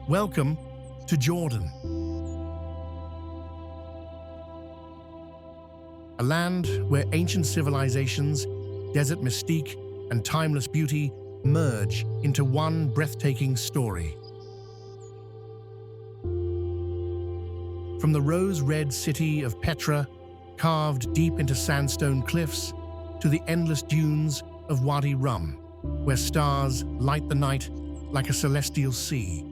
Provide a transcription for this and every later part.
Welcome to Jordan, a land where ancient civilizations, desert mystique, and timeless beauty merge into one breathtaking story. From the rose-red city of Petra, carved deep into sandstone cliffs, to the endless dunes of Wadi Rum, where stars light the night like a celestial sea.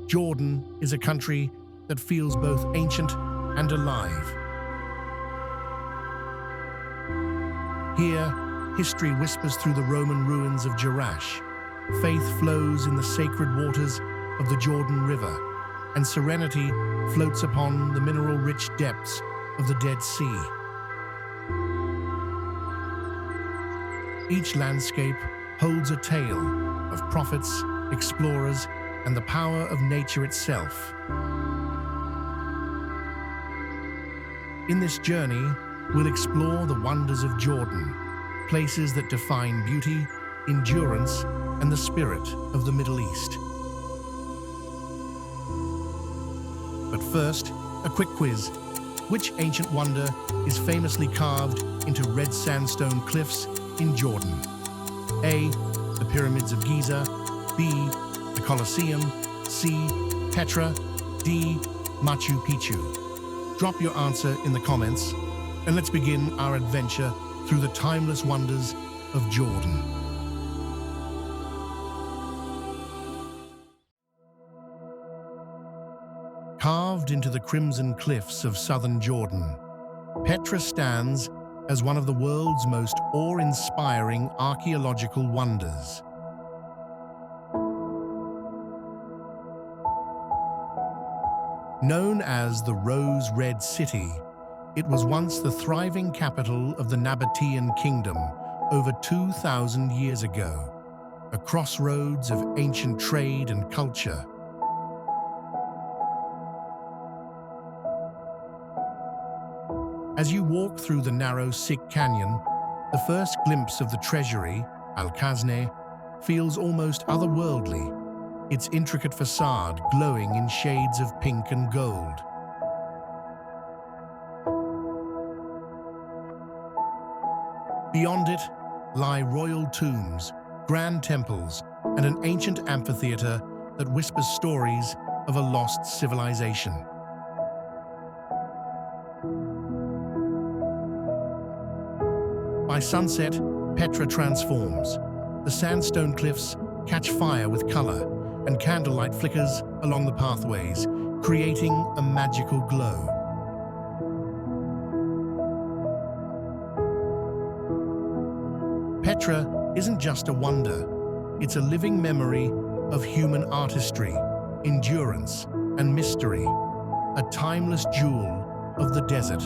Jordan is a country that feels both ancient and alive. Here, history whispers through the Roman ruins of Jerash, faith flows in the sacred waters of the Jordan River, and serenity floats upon the mineral-rich depths of the Dead Sea. Each landscape holds a tale of prophets, explorers, and the power of nature itself. In this journey, we'll explore the wonders of Jordan, places that define beauty, endurance, and the spirit of the Middle East. But first, a quick quiz. Which ancient wonder is famously carved into red sandstone cliffs in Jordan? A. The Pyramids of Giza. B. The Colosseum. C. Petra. D. Machu Picchu. Drop your answer in the comments, and let's begin our adventure through the timeless wonders of Jordan. Carved into the crimson cliffs of southern Jordan, Petra stands as one of the world's most awe-inspiring archaeological wonders. Known as the Rose-Red City, it was once the thriving capital of the Nabatean kingdom over 2,000 years ago, a crossroads of ancient trade and culture. As you walk through the narrow Sikh Canyon, the first glimpse of the Treasury, Al-Khazneh, feels almost otherworldly, its intricate facade glowing in shades of pink and gold. Beyond it lie royal tombs, grand temples, and an ancient amphitheater that whispers stories of a lost civilization. By sunset, Petra transforms. The sandstone cliffs catch fire with color, and candlelight flickers along the pathways, creating a magical glow. Petra isn't just a wonder, it's a living memory of human artistry, endurance, and mystery, a timeless jewel of the desert.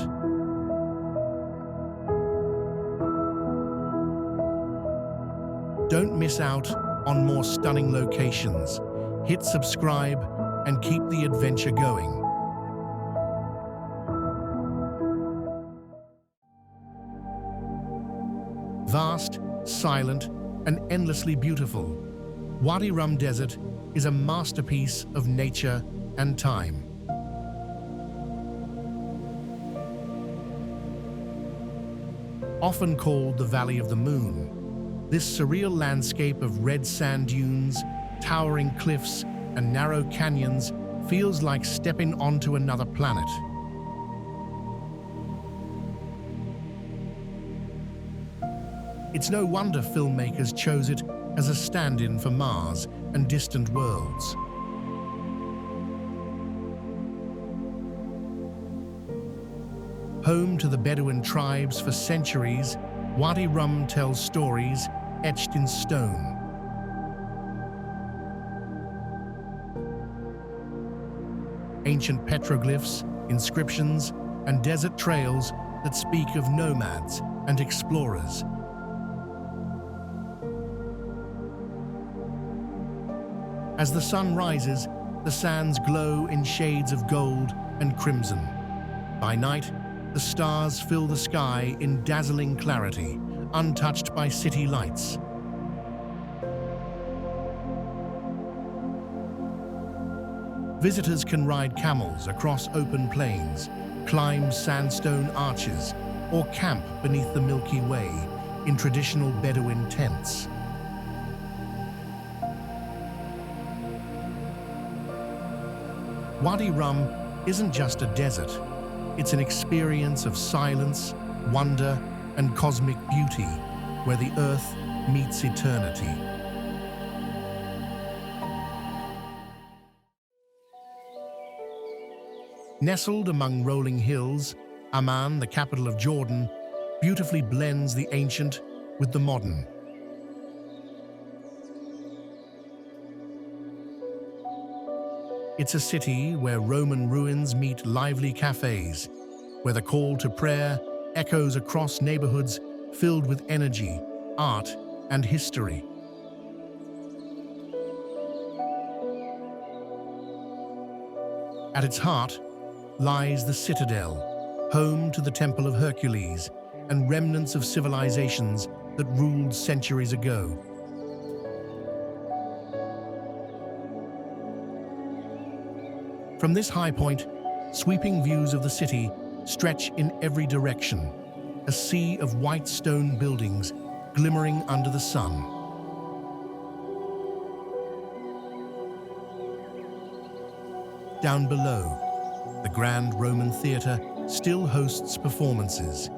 Don't miss out on more stunning locations. Hit subscribe and keep the adventure going. Vast, silent, and endlessly beautiful, Wadi Rum Desert is a masterpiece of nature and time. Often called the Valley of the Moon, this surreal landscape of red sand dunes, towering cliffs, and narrow canyons feels like stepping onto another planet. It's no wonder filmmakers chose it as a stand-in for Mars and distant worlds. Home to the Bedouin tribes for centuries, Wadi Rum tells stories etched in stone. Ancient petroglyphs, inscriptions, and desert trails that speak of nomads and explorers. As the sun rises, the sands glow in shades of gold and crimson. By night, the stars fill the sky in dazzling clarity, untouched by city lights. Visitors can ride camels across open plains, climb sandstone arches, or camp beneath the Milky Way in traditional Bedouin tents. Wadi Rum isn't just a desert. It's an experience of silence, wonder, and cosmic beauty, where the earth meets eternity. Nestled among rolling hills, Amman, the capital of Jordan, beautifully blends the ancient with the modern. It's a city where Roman ruins meet lively cafes, where the call to prayer echoes across neighborhoods filled with energy, art, and history. At its heart lies the citadel, home to the Temple of Hercules and remnants of civilizations that ruled centuries ago. From this high point, sweeping views of the city stretch in every direction, a sea of white stone buildings glimmering under the sun. Down below, the Grand Roman Theatre still hosts performances,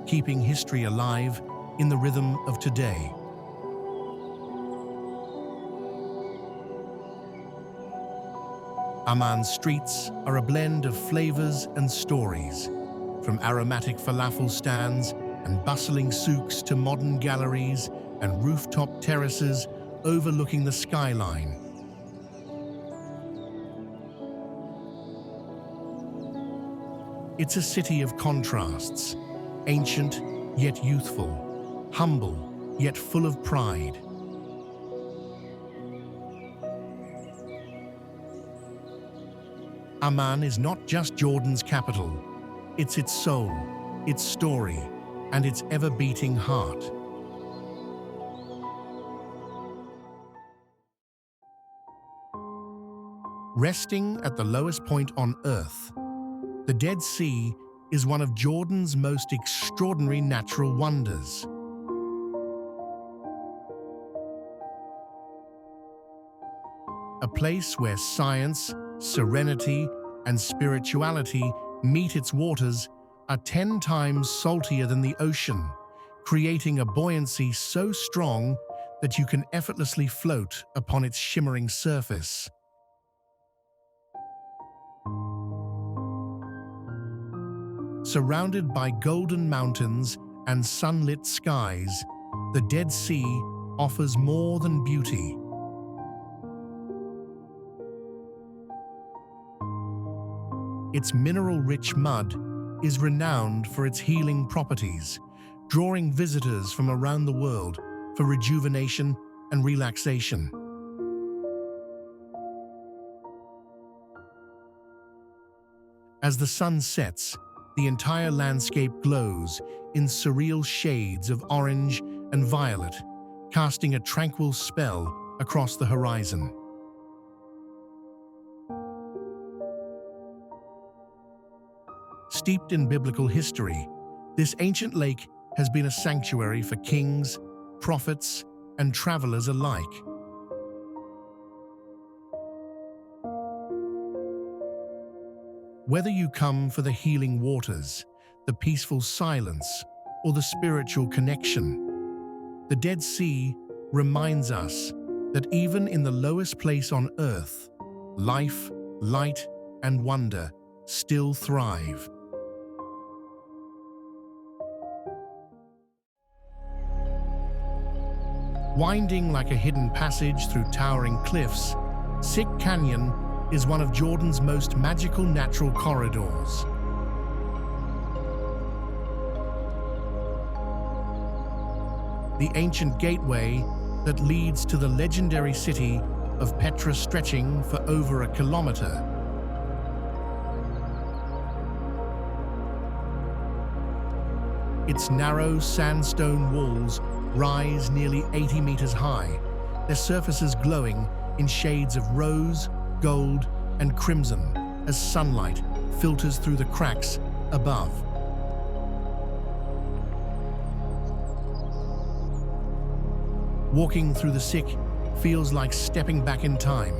keeping history alive in the rhythm of today. Amman's streets are a blend of flavors and stories, from aromatic falafel stands and bustling souks to modern galleries and rooftop terraces overlooking the skyline. It's a city of contrasts, ancient yet youthful, humble yet full of pride. Amman is not just Jordan's capital, it's its soul, its story, and its ever-beating heart. Resting at the lowest point on Earth, the Dead Sea is one of Jordan's most extraordinary natural wonders. A place where science, serenity, and spirituality meet its waters are 10 times saltier than the ocean, creating a buoyancy so strong that you can effortlessly float upon its shimmering surface. Surrounded by golden mountains and sunlit skies, the Dead Sea offers more than beauty. Its mineral-rich mud is renowned for its healing properties, drawing visitors from around the world for rejuvenation and relaxation. As the sun sets, the entire landscape glows in surreal shades of orange and violet, casting a tranquil spell across the horizon. Steeped in biblical history, this ancient lake has been a sanctuary for kings, prophets, and travelers alike. Whether you come for the healing waters, the peaceful silence, or the spiritual connection, the Dead Sea reminds us that even in the lowest place on Earth, life, light, and wonder still thrive. Winding like a hidden passage through towering cliffs, Sick Canyon is one of Jordan's most magical natural corridors. The ancient gateway that leads to the legendary city of Petra, stretching for over a kilometer. Its narrow sandstone walls rise nearly 80 meters high, their surfaces glowing in shades of rose, gold, and crimson as sunlight filters through the cracks above. Walking through the Sikh feels like stepping back in time.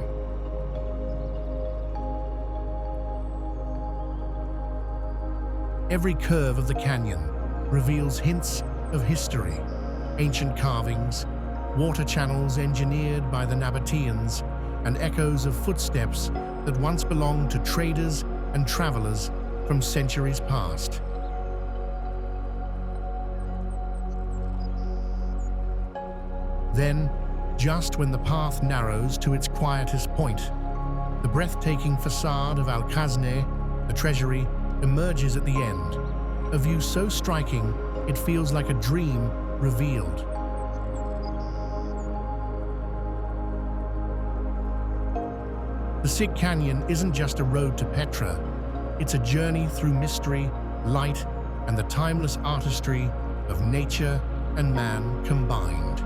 Every curve of the canyon reveals hints of history, ancient carvings, water channels engineered by the Nabateans, and echoes of footsteps that once belonged to traders and travelers from centuries past. Then, just when the path narrows to its quietest point, the breathtaking facade of Al-Khazneh, the Treasury, emerges at the end, a view so striking it feels like a dream revealed. The Sikh Canyon isn't just a road to Petra, it's a journey through mystery, light, and the timeless artistry of nature and man combined.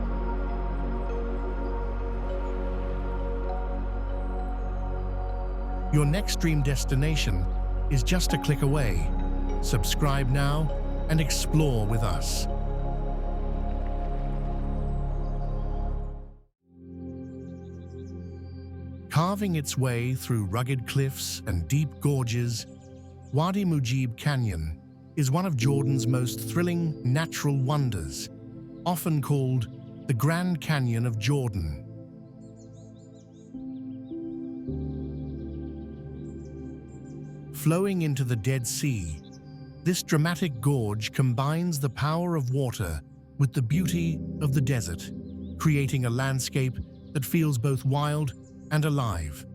Your next dream destination is just a click away. Subscribe now and explore with us. Carving its way through rugged cliffs and deep gorges, Wadi Mujib Canyon is one of Jordan's most thrilling natural wonders, often called the Grand Canyon of Jordan. Flowing into the Dead Sea, this dramatic gorge combines the power of water with the beauty of the desert, creating a landscape that feels both wild and alive.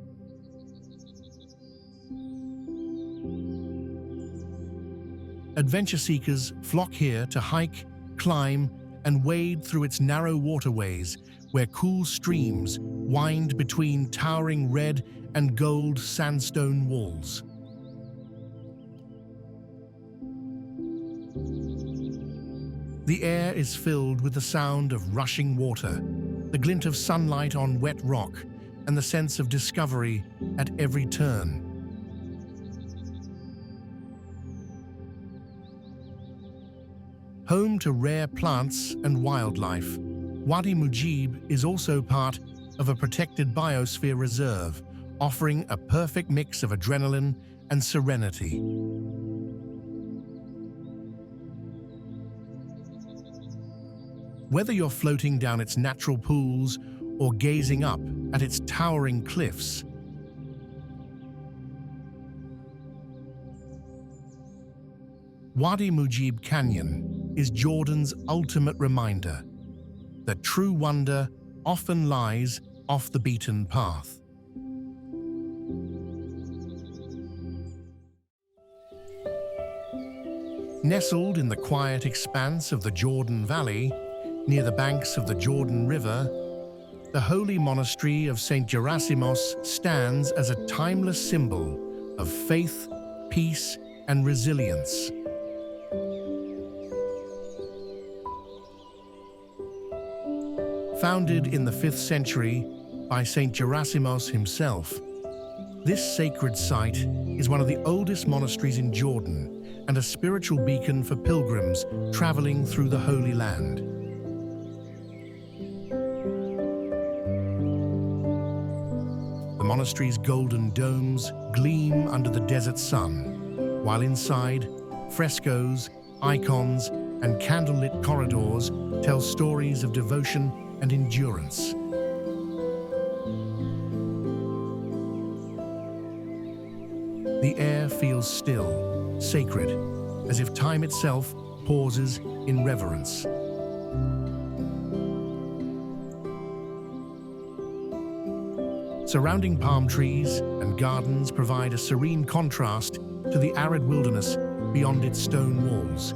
Adventure seekers flock here to hike, climb, and wade through its narrow waterways, where cool streams wind between towering red and gold sandstone walls. The air is filled with the sound of rushing water, the glint of sunlight on wet rock, and the sense of discovery at every turn. Home to rare plants and wildlife, Wadi Mujib is also part of a protected biosphere reserve, offering a perfect mix of adrenaline and serenity. Whether you're floating down its natural pools or gazing up at its towering cliffs, Wadi Mujib Canyon is Jordan's ultimate reminder that true wonder often lies off the beaten path. Nestled in the quiet expanse of the Jordan Valley, near the banks of the Jordan River, the holy monastery of St. Gerasimos stands as a timeless symbol of faith, peace, and resilience. Founded in the 5th century by St. Gerasimos himself, this sacred site is one of the oldest monasteries in Jordan and a spiritual beacon for pilgrims traveling through the Holy Land. The monastery's golden domes gleam under the desert sun, while inside, frescoes, icons, and candlelit corridors tell stories of devotion and endurance. The air feels still, sacred, as if time itself pauses in reverence. Surrounding palm trees and gardens provide a serene contrast to the arid wilderness beyond its stone walls.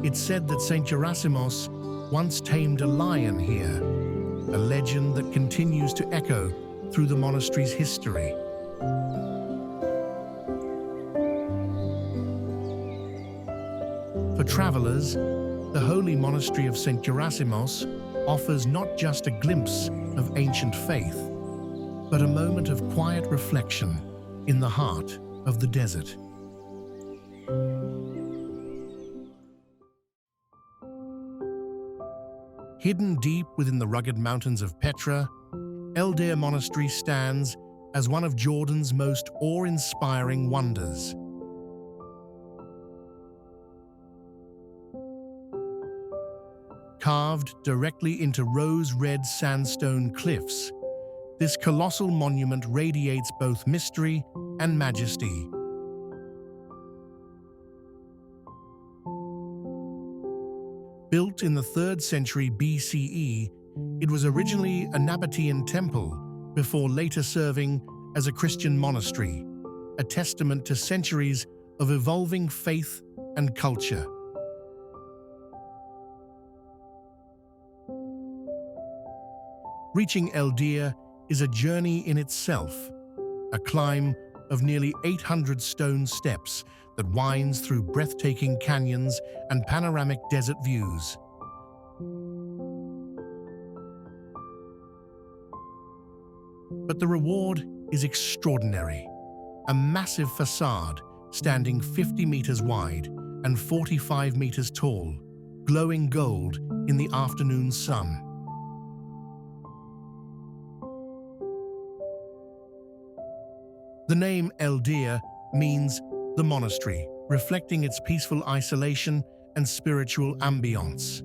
It's said that St. Gerasimos once tamed a lion here, a legend that continues to echo through the monastery's history. For travelers, the holy monastery of St. Gerasimos offers not just a glimpse of ancient faith, but a moment of quiet reflection in the heart of the desert. Hidden deep within the rugged mountains of Petra, El-Deir Monastery stands as one of Jordan's most awe-inspiring wonders. Carved directly into rose-red sandstone cliffs, this colossal monument radiates both mystery and majesty. Built in the 3rd century BCE, it was originally a Nabatean temple before later serving as a Christian monastery, a testament to centuries of evolving faith and culture. Reaching El-Deir is a journey in itself, a climb of nearly 800 stone steps that winds through breathtaking canyons and panoramic desert views. But the reward is extraordinary. A massive facade standing 50 meters wide and 45 meters tall, glowing gold in the afternoon sun. The name El-Deir means the monastery, reflecting its peaceful isolation and spiritual ambience.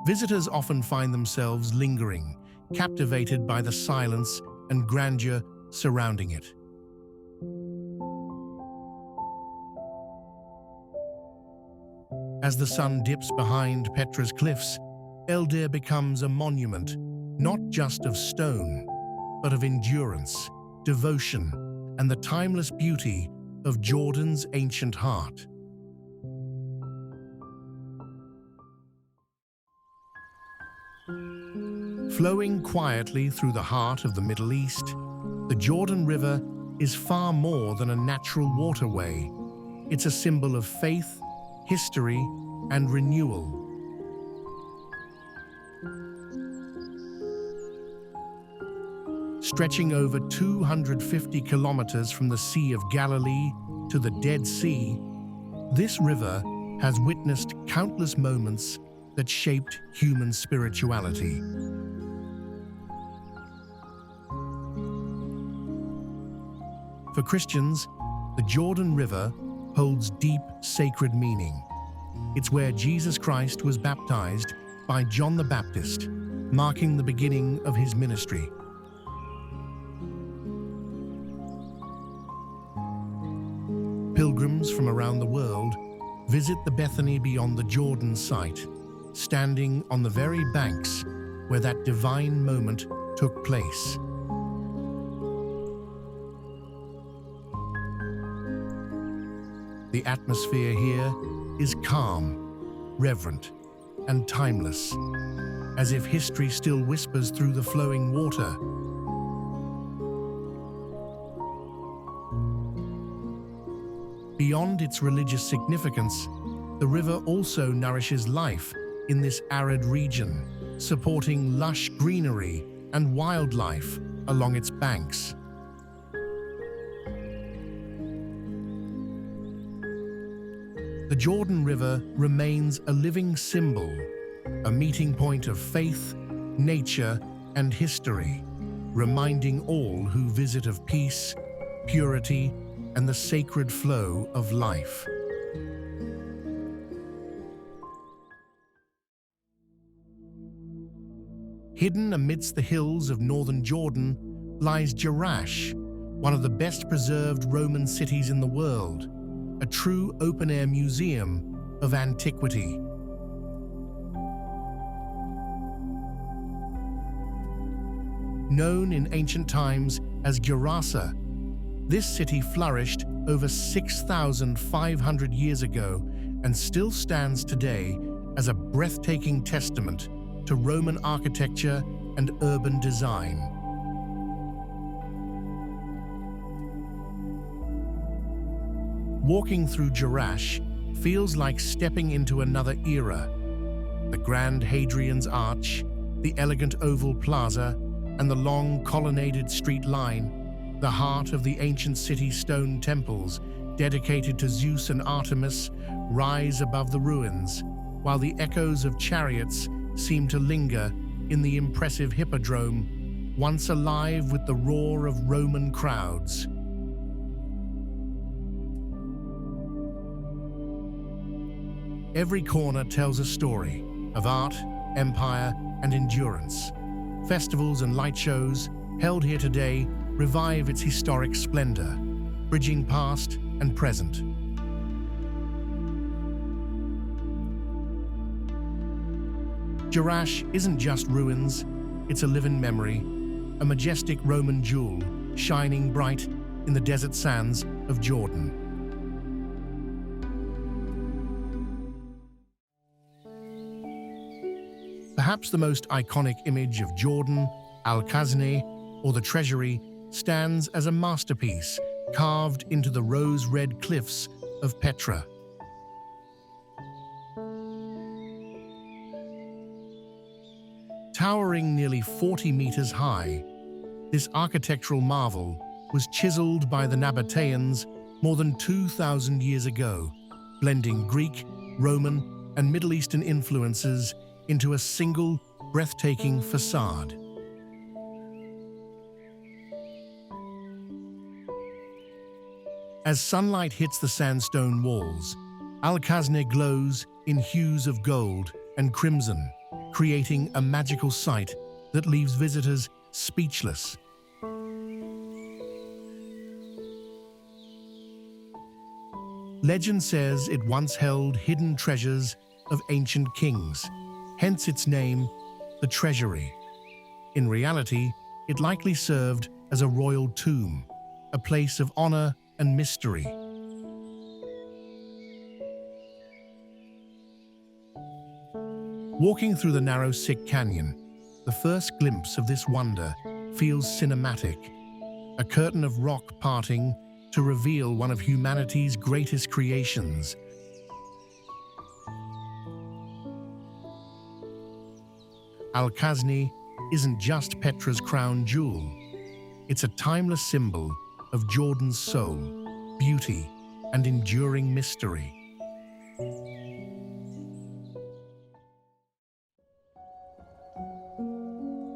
Visitors often find themselves lingering, captivated by the silence and grandeur surrounding it. As the sun dips behind Petra's cliffs, El-Deir becomes a monument, not just of stone, but of endurance, devotion, and the timeless beauty of Jordan's ancient heart. Flowing quietly through the heart of the Middle East, the Jordan River is far more than a natural waterway. It's a symbol of faith, history, and renewal. Stretching over 250 kilometers from the Sea of Galilee to the Dead Sea, this river has witnessed countless moments that shaped human spirituality. For Christians, the Jordan River holds deep sacred meaning. It's where Jesus Christ was baptized by John the Baptist, marking the beginning of his ministry. Pilgrims from around the world visit the Bethany beyond the Jordan site, standing on the very banks where that divine moment took place. The atmosphere here is calm, reverent, and timeless, as if history still whispers through the flowing water. Beyond its religious significance, the river also nourishes life in this arid region, supporting lush greenery and wildlife along its banks. The Jordan River remains a living symbol, a meeting point of faith, nature, and history, reminding all who visit of peace, purity, and the sacred flow of life. Hidden amidst the hills of northern Jordan lies Jerash, one of the best preserved Roman cities in the world, a true open-air museum of antiquity. Known in ancient times as Gerasa, this city flourished over 6,500 years ago and still stands today as a breathtaking testament to Roman architecture and urban design. Walking through Jerash feels like stepping into another era. The grand Hadrian's Arch, the elegant oval plaza, and the long colonnaded street line, the heart of the ancient city stone temples dedicated to Zeus and Artemis, rise above the ruins, while the echoes of chariots seem to linger in the impressive hippodrome, once alive with the roar of Roman crowds. Every corner tells a story of art, empire, and endurance. Festivals and light shows held here today revive its historic splendor, bridging past and present. Jerash isn't just ruins, it's a living memory, a majestic Roman jewel shining bright in the desert sands of Jordan. Perhaps the most iconic image of Jordan, Al-Khazneh, or the Treasury, stands as a masterpiece carved into the rose-red cliffs of Petra. Towering nearly 40 meters high, this architectural marvel was chiseled by the Nabateans more than 2,000 years ago, blending Greek, Roman, and Middle Eastern influences into a single, breathtaking facade. As sunlight hits the sandstone walls, Al-Khazneh glows in hues of gold and crimson, creating a magical sight that leaves visitors speechless. Legend says it once held hidden treasures of ancient kings, hence its name, the Treasury. In reality, it likely served as a royal tomb, a place of honor and mystery. Walking through the narrow Sick Canyon, the first glimpse of this wonder feels cinematic, a curtain of rock parting to reveal one of humanity's greatest creations. Al-Khazneh isn't just Petra's crown jewel. It's a timeless symbol of Jordan's soul, beauty, and enduring mystery.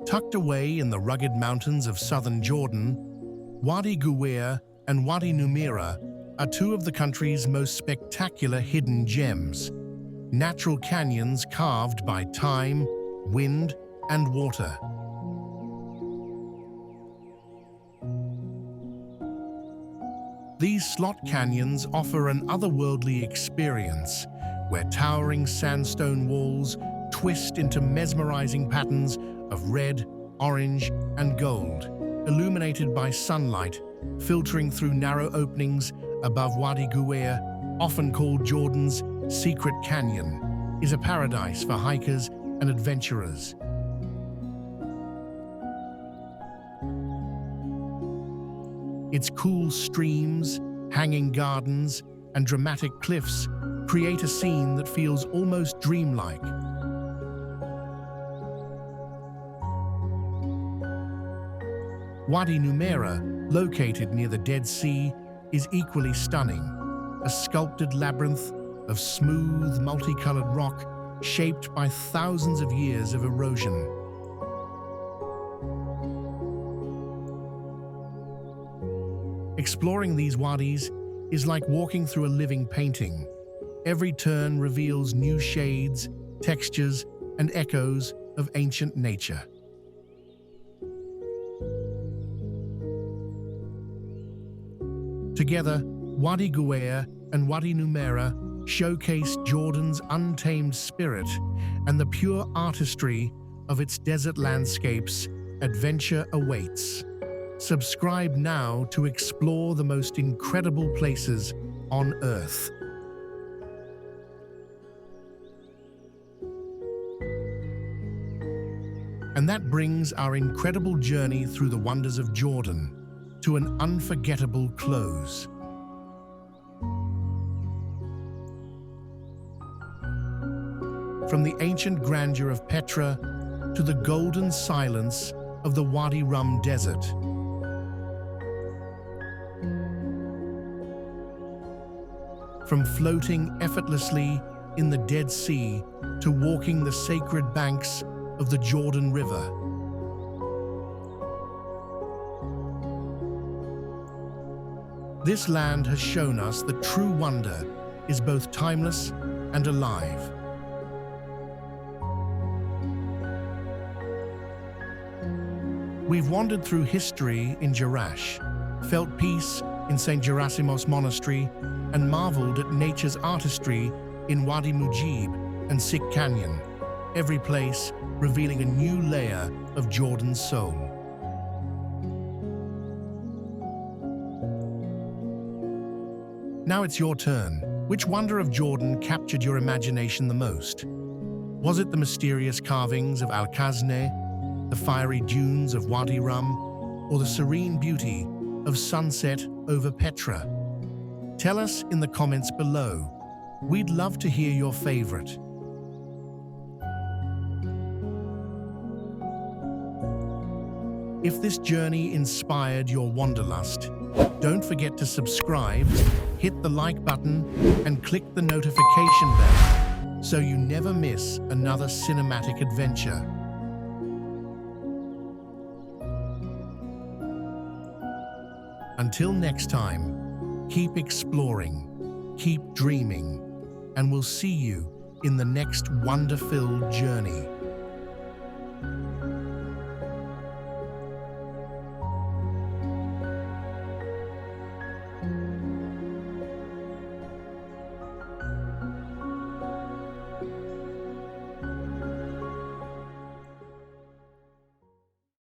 Tucked away in the rugged mountains of southern Jordan, Wadi Ghuweir and Wadi Numeira are two of the country's most spectacular hidden gems, natural canyons carved by time, wind, and water. These slot canyons offer an otherworldly experience, where towering sandstone walls twist into mesmerizing patterns of red, orange, and gold, illuminated by sunlight filtering through narrow openings above Wadi Ghuweir, often called Jordan's secret canyon, is a paradise for hikers and adventurers. Its cool streams, hanging gardens, and dramatic cliffs create a scene that feels almost dreamlike. Wadi Numeira, located near the Dead Sea, is equally stunning, a sculpted labyrinth of smooth, multicolored rock shaped by thousands of years of erosion. Exploring these wadis is like walking through a living painting. Every turn reveals new shades, textures, and echoes of ancient nature. Together, Wadi Ghuweir and Wadi Numeira showcase Jordan's untamed spirit and the pure artistry of its desert landscapes. Adventure awaits. Subscribe now to explore the most incredible places on Earth. And that brings our incredible journey through the wonders of Jordan to an unforgettable close. from the ancient grandeur of Petra to the golden silence of the Wadi Rum Desert. From floating effortlessly in the Dead Sea to walking the sacred banks of the Jordan River. This land has shown us that true wonder is both timeless and alive. We've wandered through history in Jerash, felt peace in St. Gerasimos Monastery, and marveled at nature's artistry in Wadi Mujib and Sick Canyon, every place revealing a new layer of Jordan's soul. Now it's your turn. Which wonder of Jordan captured your imagination the most? Was it the mysterious carvings of Al-Khazneh, the fiery dunes of Wadi Rum, or the serene beauty of sunset over Petra? Tell us in the comments below. We'd love to hear your favorite. If this journey inspired your wanderlust, don't forget to subscribe, hit the like button, and click the notification bell so you never miss another cinematic adventure. Until next time, keep exploring, keep dreaming, and we'll see you in the next wonder-filled journey.